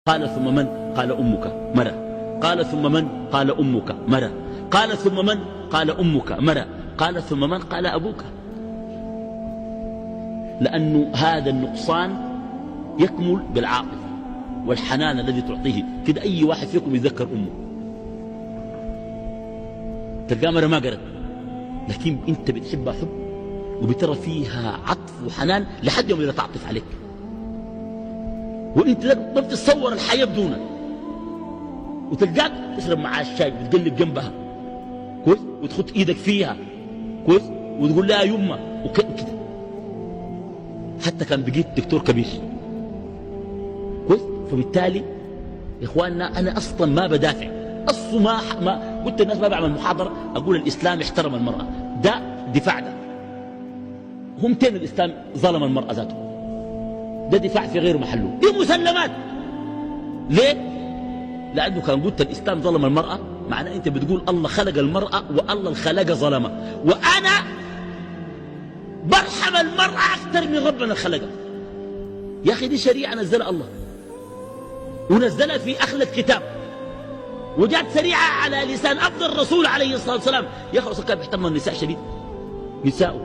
قال ثم من؟ قال أمك مرة. قال ثم من؟ قال أمك مرة. قال ثم من؟ قال أمك مرة. قال ثم من؟ قال أبوك. لأن هذا النقصان يكمل بالعاطفة والحنان الذي تعطيه. كده أي واحد فيكم يذكر أمه تلقى مرة ما قرت، لكن أنت بتحبها حب وبترى فيها عطف وحنان لحد يوم إذا تعطف عليك، وانت ما بتتصور الحياة بدونها. وتلقاك تشرب معها الشاي وتقلب جنبها كويس وتخط ايدك فيها كويس وتقول لها يمه وكده. حتى كان بقيت دكتور كبير كويس. فبالتالي يا اخواننا انا اصلا ما بدافع اصلا ما قلت الناس ما بعمل محاضره اقول الاسلام احترم المراه، ده دفاع. ده هم تين الاسلام ظلم المراه ذاته، ده دفاع في غير محله، دي مسلمات. ليه؟ لأنه كان قلت الإسلام ظلم المرأة معناه أنت بتقول الله خلق المرأة والله الخلق ظلمها، وأنا برحم المرأة أكثر من ربنا الخلقها. يا أخي دي شريعة نزلها الله ونزلها في أخلة كتاب وجات سريعة على لسان أفضل رسول عليه الصلاة والسلام. يا أخي الرسول كان بيحترم النساء شديد. نساء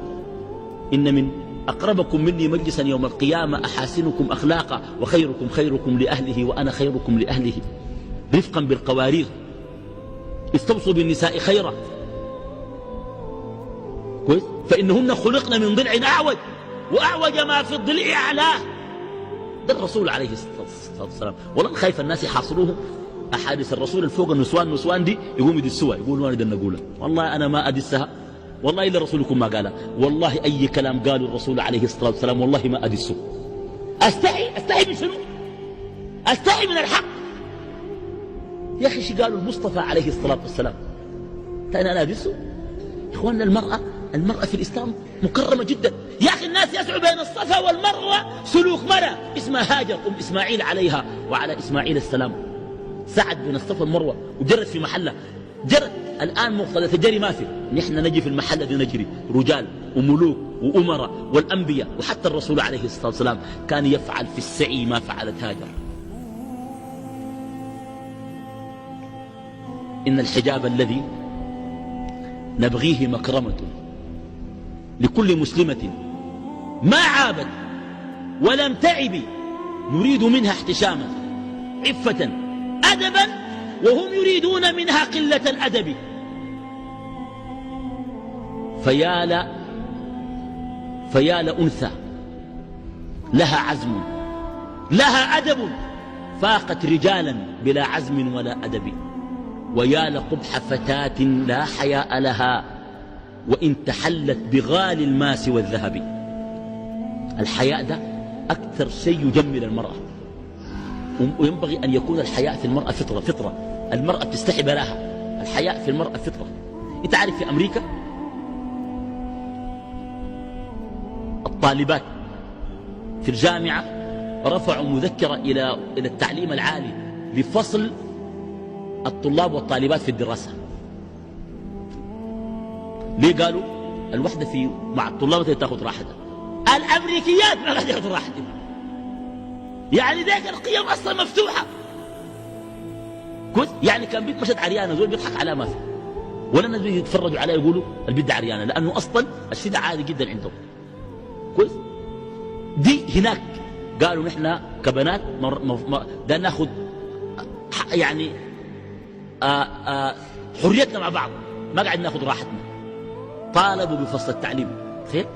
إن من أقربكم مني مجلسا يوم القيامة أحاسنكم أخلاقا وخيركم خيركم لأهله وأنا خيركم لأهله، رفقا بالقوارير، استوصوا بالنساء خيرا كويس. فإنهن خلقن من ضلع أعوج وأعوج ما في الضلع أعلاه. ده الرسول عليه الصلاة والسلام. والله خايف الناس يحاصروه أحاديث الرسول الفوق النسوان دي يقوم يدسوها، يقولوا أنا بدنا نقولها. والله أنا ما أدسها، والله إلا رسولكم ما قالها، والله أي كلام قالوا الرسول عليه الصلاة والسلام والله ما أدسه. أستحي من شنو؟ أستحي من الحق. يا أخي شي قالوا المصطفى عليه الصلاة والسلام تاني أنا أدسه؟ إخواننا المرأة في الإسلام مكرمة جدا. يا أخي الناس يسعوا بين الصفا والمروة سلوك مرة اسمها هاجر أم إسماعيل عليها وعلى إسماعيل السلام، سعد بين الصفا والمروة وجرت في محلة، جرت. الآن مقتضى الجري ما في، نحن نجي في المحلة دي نجري رجال وملوك وأمراء والأنبياء، وحتى الرسول عليه الصلاة والسلام كان يفعل في السعي ما فعلت هاجر. إن الحجاب الذي نبغيه مكرمة لكل مسلمة ما عابت ولم تعب، نريد منها احتشاما عفة أدبا وهم يريدون منها قلة الأدب. فيا لأنثى لها عزم لها أدب فاقت رجالا بلا عزم ولا أدب، ويا لقبح فتاة لا حياء لها وإن تحلت بغالي الماس والذهب. الحياء ده أكثر شيء يجمل المرأة، وينبغي أن يكون الحياء في المرأة فطرة. المرأة بتستحي بلاها، الحياء في المرأة فطرة. أنت عارف في أمريكا الطالبات في الجامعة رفعوا مذكرة إلى التعليم العالي لفصل الطلاب والطالبات في الدراسة. ليه؟ قالوا الوحدة مع الطلاب تاخذ راحتها، الأمريكيات ما قاعدة ياخذوا راحتها. يعني ذاك القيم أصلا مفتوحة كويس. يعني كان بيت مشت عريانة زول بيضحك عليها ما في، ولا الناس بيتفرجوا عليها يقولوا البيت عريانة، لأنه أصلا الشيء ده عادي جدا عندهم كويس. دي هناك قالوا نحن كبنات ده ناخذ يعني حريتنا مع بعض، ما قاعد ناخذ راحتنا. طالبوا بفصل التعليم. خير